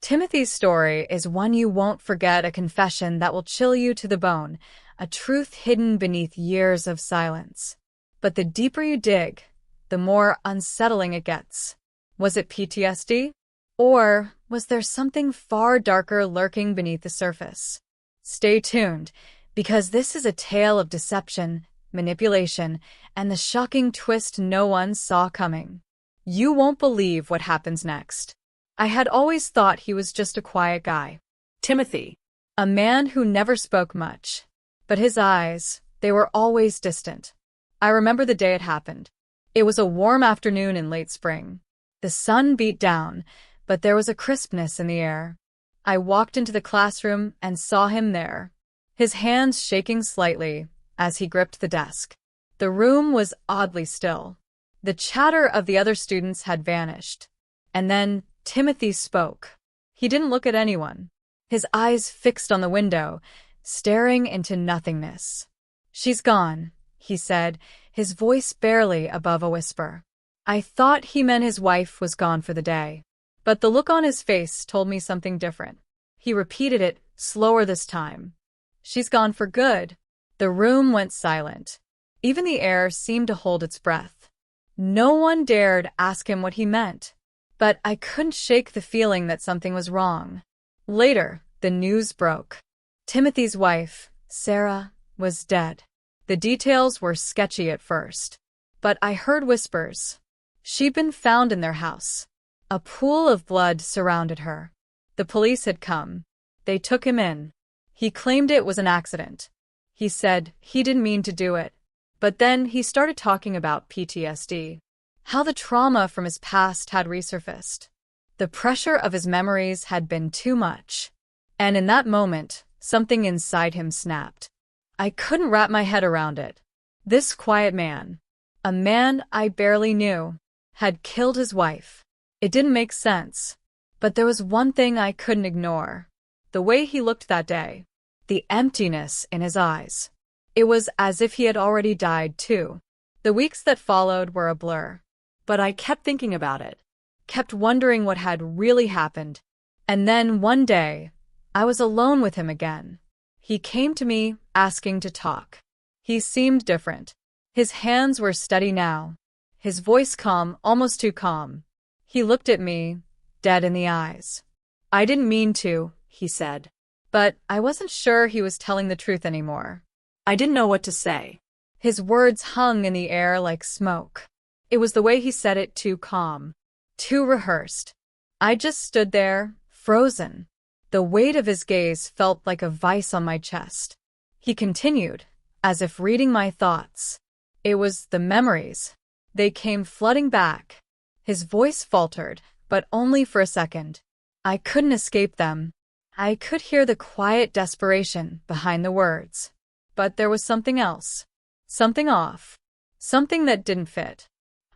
Timothy's story is one you won't forget, a confession that will chill you to the bone, a truth hidden beneath years of silence. But the deeper you dig, the more unsettling it gets. Was it PTSD? Or was there something far darker lurking beneath the surface? Stay tuned, because this is a tale of deception, manipulation, and the shocking twist no one saw coming. You won't believe what happens next. I had always thought he was just a quiet guy. Timothy. A man who never spoke much. But his eyes, they were always distant. I remember the day it happened. It was a warm afternoon in late spring. The sun beat down, but there was a crispness in the air. I walked into the classroom and saw him there, his hands shaking slightly as he gripped the desk. The room was oddly still. The chatter of the other students had vanished. And then Timothy spoke. He didn't look at anyone. His eyes fixed on the window, staring into nothingness. "She's gone," he said, his voice barely above a whisper. I thought he meant his wife was gone for the day. But the look on his face told me something different. He repeated it, slower this time. "She's gone for good." The room went silent. Even the air seemed to hold its breath. No one dared ask him what he meant. But I couldn't shake the feeling that something was wrong. Later, the news broke. Timothy's wife, Sarah, was dead. The details were sketchy at first. But I heard whispers. She'd been found in their house. A pool of blood surrounded her. The police had come. They took him in. He claimed it was an accident. He said he didn't mean to do it. But then he started talking about PTSD. How the trauma from his past had resurfaced. The pressure of his memories had been too much. And in that moment, something inside him snapped. I couldn't wrap my head around it. This quiet man, a man I barely knew, had killed his wife. It didn't make sense. But there was one thing I couldn't ignore. The way he looked that day. The emptiness in his eyes. It was as if he had already died too. The weeks that followed were a blur. But I kept thinking about it. Kept wondering what had really happened. And then one day, I was alone with him again. He came to me, asking to talk. He seemed different. His hands were steady now. His voice calm, almost too calm. He looked at me, dead in the eyes. "I didn't mean to," he said. But I wasn't sure he was telling the truth anymore. I didn't know what to say. His words hung in the air like smoke. It was the way he said it, too calm, too rehearsed. I just stood there, frozen. The weight of his gaze felt like a vice on my chest. He continued, as if reading my thoughts. It was the memories. They came flooding back. His voice faltered, but only for a second. I couldn't escape them. I could hear the quiet desperation behind the words. But there was something else. Something off. Something that didn't fit.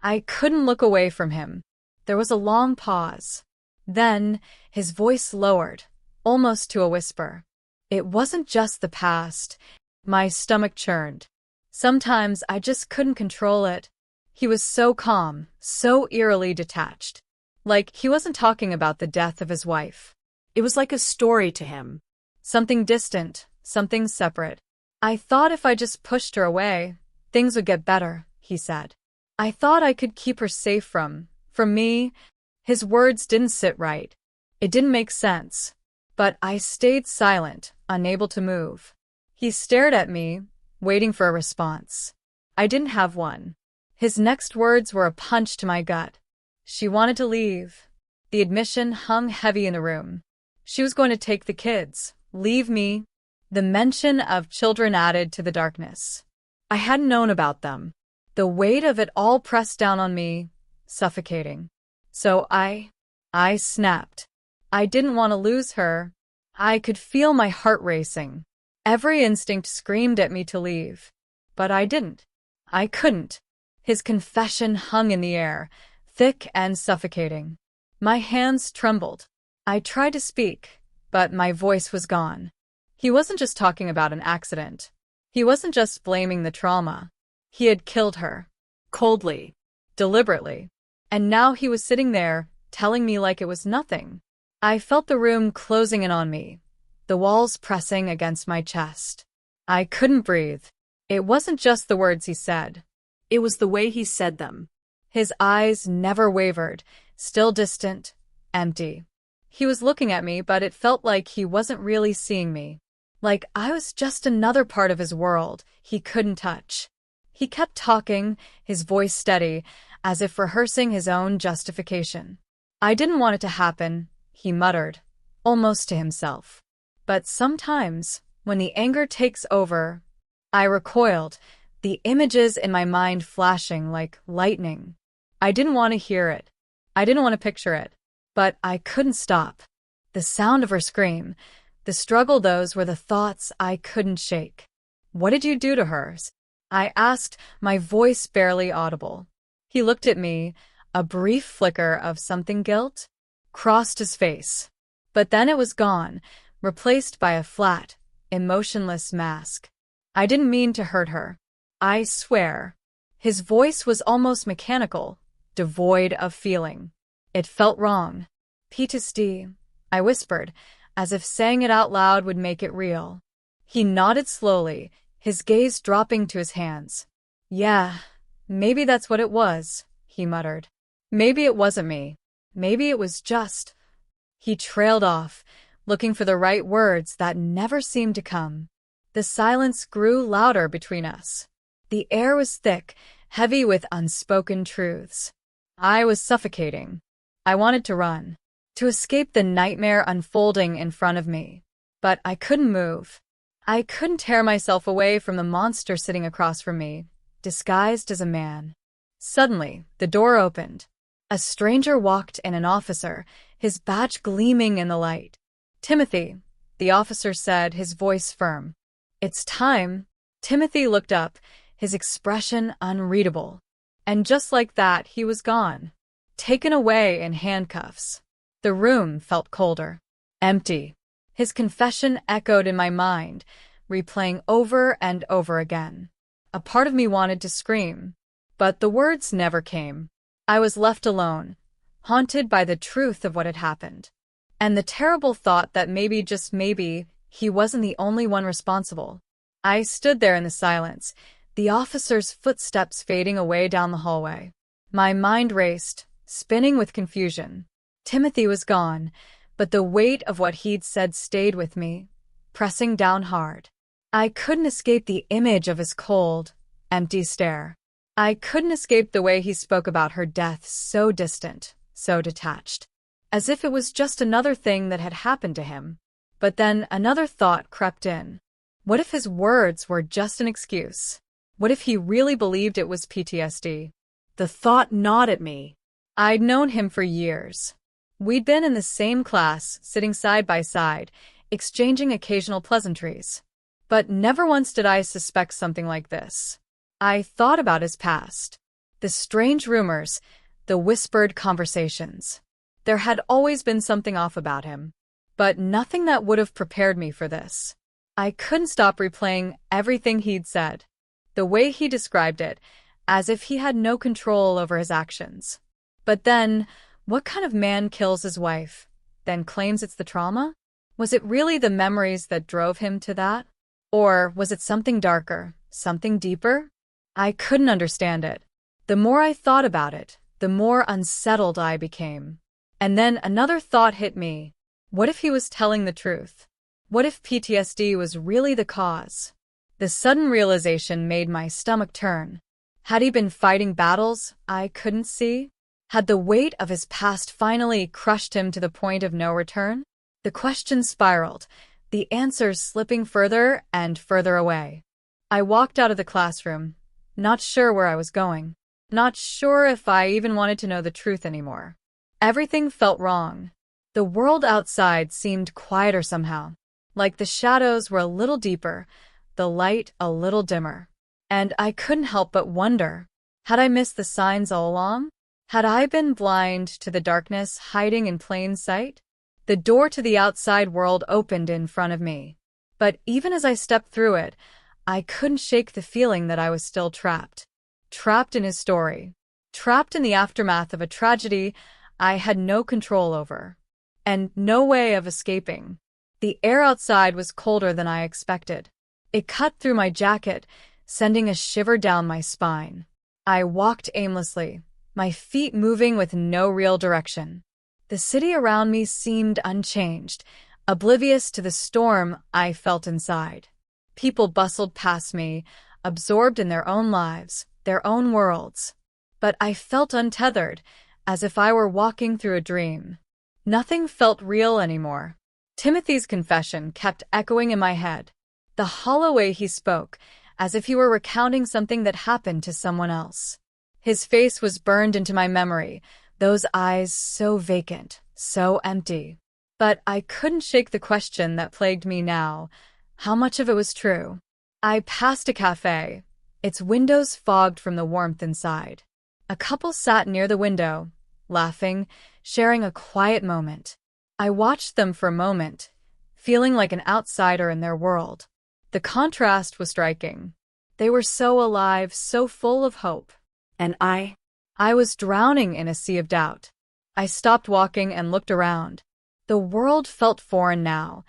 I couldn't look away from him. There was a long pause. Then, his voice lowered, almost to a whisper. It wasn't just the past. My stomach churned. Sometimes I just couldn't control it. He was so calm, so eerily detached. Like he wasn't talking about the death of his wife. It was like a story to him. Something distant, something separate. I thought if I just pushed her away, things would get better, he said. I thought I could keep her safe from me. His words didn't sit right. It didn't make sense. But I stayed silent, unable to move. He stared at me, waiting for a response. I didn't have one. His next words were a punch to my gut. She wanted to leave. The admission hung heavy in the room. She was going to take the kids, leave me. The mention of children added to the darkness. I hadn't known about them. The weight of it all pressed down on me, suffocating. So I snapped. I didn't want to lose her. I could feel my heart racing. Every instinct screamed at me to leave. But I didn't. I couldn't. His confession hung in the air, thick and suffocating. My hands trembled. I tried to speak, but my voice was gone. He wasn't just talking about an accident. He wasn't just blaming the trauma. He had killed her. Coldly. Deliberately. And now he was sitting there, telling me like it was nothing. I felt the room closing in on me, the walls pressing against my chest. I couldn't breathe. It wasn't just the words he said. It was the way he said them. His eyes never wavered, still distant, empty. He was looking at me, but it felt like he wasn't really seeing me. Like I was just another part of his world he couldn't touch. He kept talking, his voice steady, as if rehearsing his own justification. I didn't want it to happen, he muttered, almost to himself. But sometimes, when the anger takes over, I recoiled, the images in my mind flashing like lightning. I didn't want to hear it. I didn't want to picture it. But I couldn't stop. The sound of her scream, the struggle, those were the thoughts I couldn't shake. What did you do to her? I asked, my voice barely audible. He looked at me, a brief flicker of something guilt crossed his face. But then it was gone, replaced by a flat, emotionless mask. I didn't mean to hurt her. I swear. His voice was almost mechanical, devoid of feeling. It felt wrong. PTSD, I whispered, as if saying it out loud would make it real. He nodded slowly, his gaze dropping to his hands. Yeah, maybe that's what it was, he muttered. Maybe it wasn't me. Maybe it was just... He trailed off, looking for the right words that never seemed to come. The silence grew louder between us. The air was thick, heavy with unspoken truths. I was suffocating. I wanted to run, to escape the nightmare unfolding in front of me. But I couldn't move. I couldn't tear myself away from the monster sitting across from me, disguised as a man. Suddenly, the door opened. A stranger walked in, an officer, his badge gleaming in the light. Timothy, the officer said, his voice firm. It's time. Timothy looked up, his expression unreadable. And just like that, he was gone. Taken away in handcuffs. The room felt colder. Empty. His confession echoed in my mind, replaying over and over again. A part of me wanted to scream, but the words never came. I was left alone, haunted by the truth of what had happened. And the terrible thought that maybe, just maybe, he wasn't the only one responsible. I stood there in the silence, the officer's footsteps fading away down the hallway. My mind raced, spinning with confusion. Timothy was gone, but the weight of what he'd said stayed with me, pressing down hard. I couldn't escape the image of his cold, empty stare. I couldn't escape the way he spoke about her death, so distant, so detached, as if it was just another thing that had happened to him. But then another thought crept in. What if his words were just an excuse? What if he really believed it was PTSD? The thought gnawed at me. I'd known him for years. We'd been in the same class, sitting side by side, exchanging occasional pleasantries. But never once did I suspect something like this. I thought about his past. The strange rumors, the whispered conversations. There had always been something off about him. But nothing that would have prepared me for this. I couldn't stop replaying everything he'd said. The way he described it, as if he had no control over his actions. But then, what kind of man kills his wife, then claims it's the trauma? Was it really the memories that drove him to that? Or was it something darker, something deeper? I couldn't understand it. The more I thought about it, the more unsettled I became. And then another thought hit me. What if he was telling the truth? What if PTSD was really the cause? The sudden realization made my stomach turn. Had he been fighting battles I couldn't see? Had the weight of his past finally crushed him to the point of no return? The questions spiraled, the answers slipping further and further away. I walked out of the classroom, not sure where I was going, not sure if I even wanted to know the truth anymore. Everything felt wrong. The world outside seemed quieter somehow, like the shadows were a little deeper, the light a little dimmer. And I couldn't help but wonder, had I missed the signs all along? Had I been blind to the darkness hiding in plain sight? The door to the outside world opened in front of me. But even as I stepped through it, I couldn't shake the feeling that I was still trapped. Trapped in his story. Trapped in the aftermath of a tragedy I had no control over. and no way of escaping. The air outside was colder than I expected. It cut through my jacket, sending a shiver down my spine. I walked aimlessly, my feet moving with no real direction. The city around me seemed unchanged, oblivious to the storm I felt inside. People bustled past me, absorbed in their own lives, their own worlds. But I felt untethered, as if I were walking through a dream. Nothing felt real anymore. Timothy's confession kept echoing in my head, the hollow way he spoke, as if he were recounting something that happened to someone else. His face was burned into my memory, those eyes so vacant, so empty. But I couldn't shake the question that plagued me now. How much of it was true? I passed a cafe, its windows fogged from the warmth inside. A couple sat near the window, laughing, sharing a quiet moment. I watched them for a moment, feeling like an outsider in their world. The contrast was striking. They were so alive, so full of hope. And I was drowning in a sea of doubt. I stopped walking and looked around. The world felt foreign now,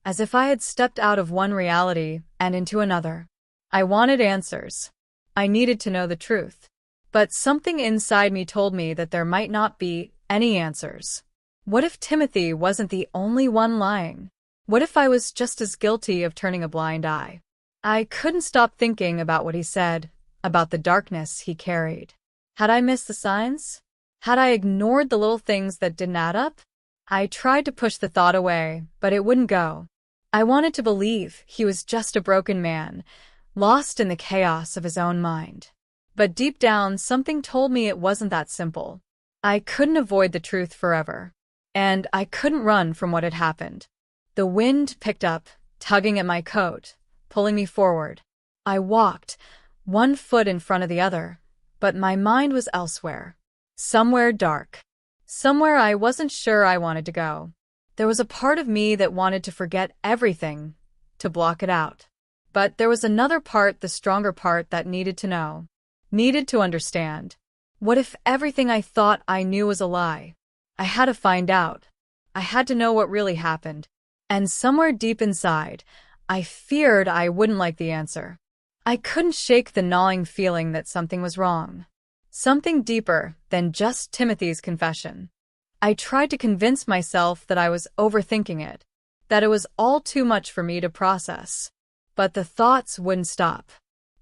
as if I had stepped out of one reality and into another. I wanted answers. I needed to know the truth. But something inside me told me that there might not be any answers. What if Timothy wasn't the only one lying? What if I was just as guilty of turning a blind eye? I couldn't stop thinking about what he said, about the darkness he carried. Had I missed the signs? Had I ignored the little things that didn't add up? I tried to push the thought away, but it wouldn't go. I wanted to believe he was just a broken man, lost in the chaos of his own mind. But deep down, something told me it wasn't that simple. I couldn't avoid the truth forever. And I couldn't run from what had happened. The wind picked up, tugging at my coat, pulling me forward. I walked, one foot in front of the other, but my mind was elsewhere. Somewhere dark. Somewhere I wasn't sure I wanted to go. There was a part of me that wanted to forget everything, to block it out. But there was another part, the stronger part, that needed to know. Needed to understand. What if everything I thought I knew was a lie? I had to find out. I had to know what really happened. And somewhere deep inside, I feared I wouldn't like the answer. I couldn't shake the gnawing feeling that something was wrong. Something deeper than just Timothy's confession. I tried to convince myself that I was overthinking it, that it was all too much for me to process. But the thoughts wouldn't stop.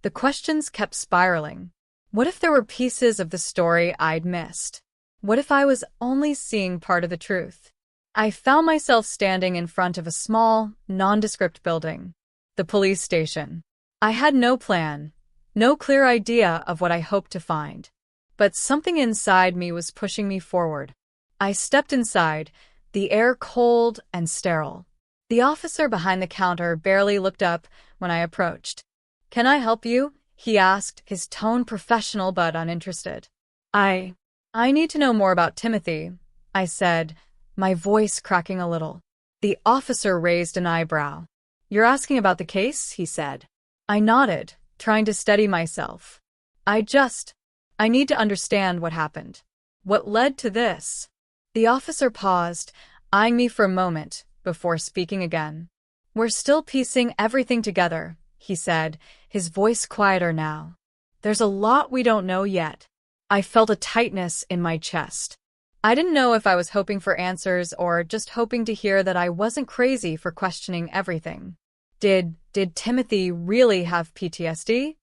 The questions kept spiraling. What if there were pieces of the story I'd missed? What if I was only seeing part of the truth? I found myself standing in front of a small, nondescript building. The police station. I had no plan, no clear idea of what I hoped to find. But something inside me was pushing me forward. I stepped inside, the air cold and sterile. The officer behind the counter barely looked up when I approached. "Can I help you?" he asked, his tone professional but uninterested. I need to know more about Timothy," I said, my voice cracking a little. The officer raised an eyebrow. "You're asking about the case?" he said. I nodded, trying to steady myself. I need to understand what happened. What led to this? The officer paused, eyeing me for a moment, before speaking again. "We're still piecing everything together," he said, his voice quieter now. "There's a lot we don't know yet." I felt a tightness in my chest. I didn't know if I was hoping for answers or just hoping to hear that I wasn't crazy for questioning everything. Did Timothy really have PTSD?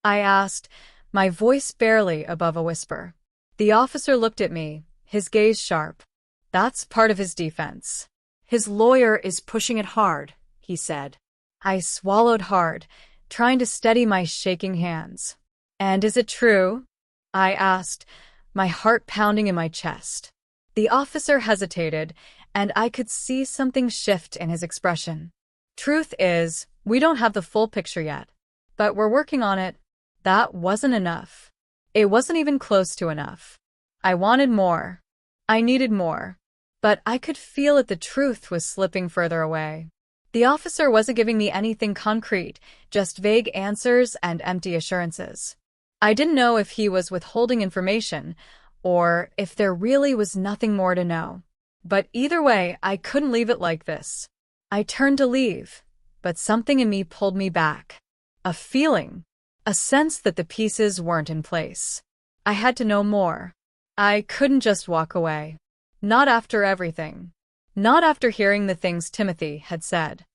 I asked, my voice barely above a whisper. The officer looked at me, his gaze sharp. "That's part of his defense. His lawyer is pushing it hard," he said. I swallowed hard, trying to steady my shaking hands. "And is it true?" I asked, my heart pounding in my chest. The officer hesitated, and I could see something shift in his expression. "Truth is, we don't have the full picture yet. But we're working on it." That wasn't enough. It wasn't even close to enough. I wanted more. I needed more. But I could feel it, the truth was slipping further away. The officer wasn't giving me anything concrete, just vague answers and empty assurances. I didn't know if he was withholding information, or if there really was nothing more to know. But either way, I couldn't leave it like this. I turned to leave, but something in me pulled me back. A feeling, a sense that the pieces weren't in place. I had to know more. I couldn't just walk away. Not after everything. Not after hearing the things Timothy had said.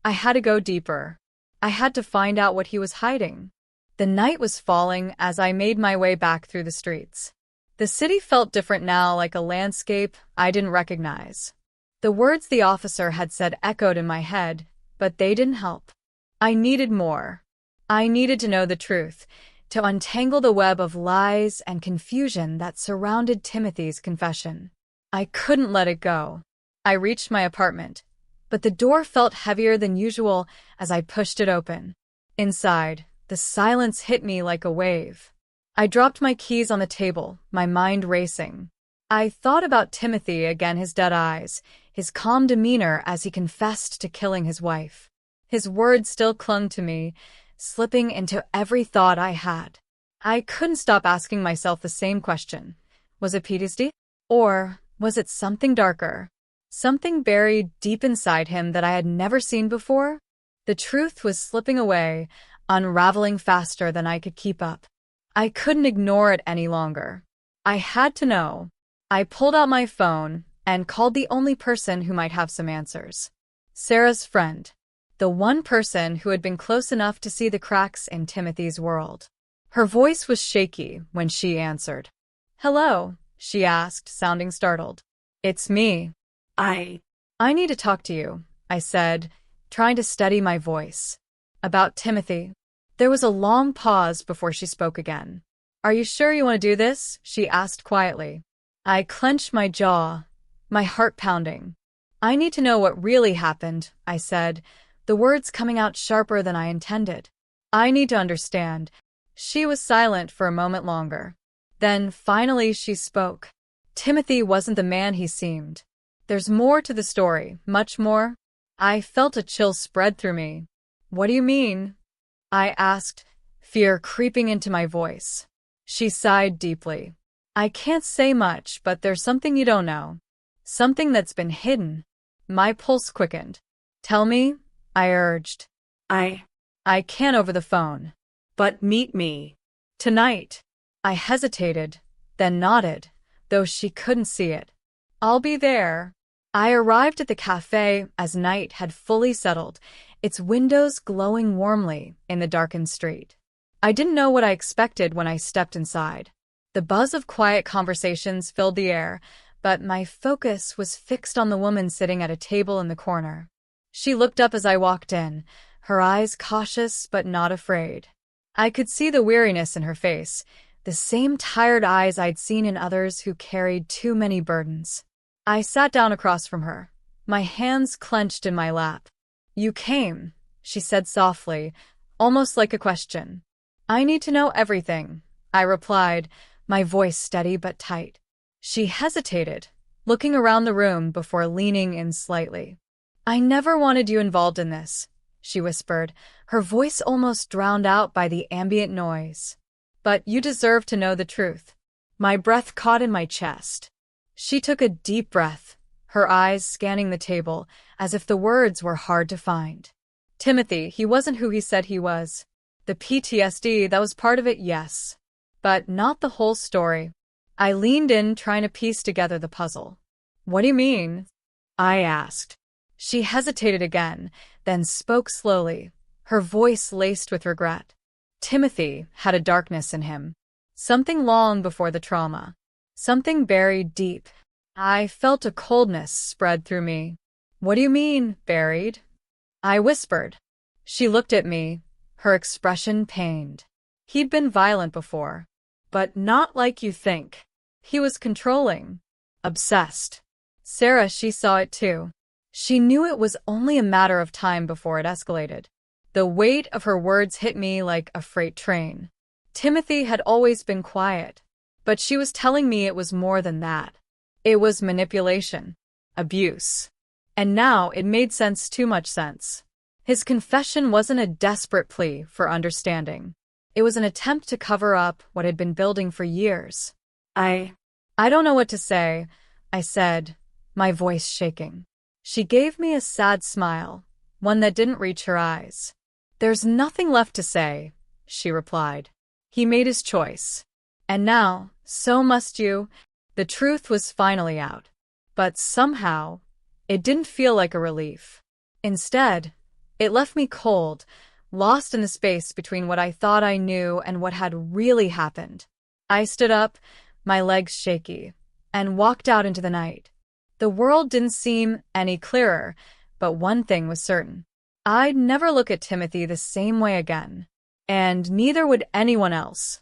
I had to go deeper. I had to find out what he was hiding. The night was falling as I made my way back through the streets. The city felt different now, like a landscape I didn't recognize. The words the officer had said echoed in my head, but they didn't help. I needed more. I needed to know the truth, to untangle the web of lies and confusion that surrounded Timothy's confession. I couldn't let it go. I reached my apartment, but the door felt heavier than usual as I pushed it open. Inside, the silence hit me like a wave. I dropped my keys on the table, my mind racing. I thought about Timothy again, his dead eyes, his calm demeanor as he confessed to killing his wife. His words still clung to me, slipping into every thought I had. I couldn't stop asking myself the same question. Was it PTSD? Or was it something darker? Something buried deep inside him that I had never seen before? The truth was slipping away, unraveling faster than I could keep up. I couldn't ignore it any longer. I had to know. I pulled out my phone and called the only person who might have some answers. Sarah's friend. The one person who had been close enough to see the cracks in Timothy's world. Her voice was shaky when she answered. "Hello," she asked, sounding startled. "It's me. I need to talk to you," I said, trying to steady my voice. "About Timothy." There was a long pause before she spoke again. "Are you sure you want to do this?" she asked quietly. I clenched my jaw, my heart pounding. "I need to know what really happened," I said, the words coming out sharper than I intended. "I need to understand." She was silent for a moment longer. Then, finally, she spoke. "Timothy wasn't the man he seemed. There's more to the story, much more." I felt a chill spread through me. "What do you mean?" I asked, fear creeping into my voice. She sighed deeply. "I can't say much, but there's something you don't know. Something that's been hidden." My pulse quickened. "Tell me," I urged. I can't over the phone." "But meet me tonight." I hesitated, then nodded, though she couldn't see it. "I'll be there." I arrived at the cafe as night had fully settled, its windows glowing warmly in the darkened street. I didn't know what I expected when I stepped inside. The buzz of quiet conversations filled the air, but my focus was fixed on the woman sitting at a table in the corner. She looked up as I walked in, her eyes cautious but not afraid. I could see the weariness in her face, the same tired eyes I'd seen in others who carried too many burdens. I sat down across from her, my hands clenched in my lap. "You came," she said softly, almost like a question. "I need to know everything," I replied, my voice steady but tight. She hesitated, looking around the room before leaning in slightly. "I never wanted you involved in this," she whispered, her voice almost drowned out by the ambient noise. "But you deserve to know the truth." My breath caught in my chest. She took a deep breath, her eyes scanning the table, as if the words were hard to find. "Timothy, he wasn't who he said he was. The PTSD, that was part of it, yes. But not the whole story." I leaned in, trying to piece together the puzzle. "What do you mean?" I asked. She hesitated again, then spoke slowly, her voice laced with regret. "Timothy had a darkness in him. Something long before the trauma. Something buried deep." I felt a coldness spread through me. "What do you mean, buried?" I whispered. She looked at me, her expression pained. "He'd been violent before, but not like you think. He was controlling, obsessed." Sarah, she saw it too. She knew it was only a matter of time before it escalated. The weight of her words hit me like a freight train. Timothy had always been quiet, but she was telling me it was more than that. It was manipulation, abuse. And now it made sense, too much sense. His confession wasn't a desperate plea for understanding. It was an attempt to cover up what had been building for years. I don't know what to say," I said, my voice shaking. She gave me a sad smile, one that didn't reach her eyes. "There's nothing left to say," she replied. "He made his choice. And now, so must you." The truth was finally out. But somehow, it didn't feel like a relief. Instead, it left me cold, lost in the space between what I thought I knew and what had really happened. I stood up, my legs shaky, and walked out into the night. The world didn't seem any clearer, but one thing was certain. I'd never look at Timothy the same way again. And neither would anyone else.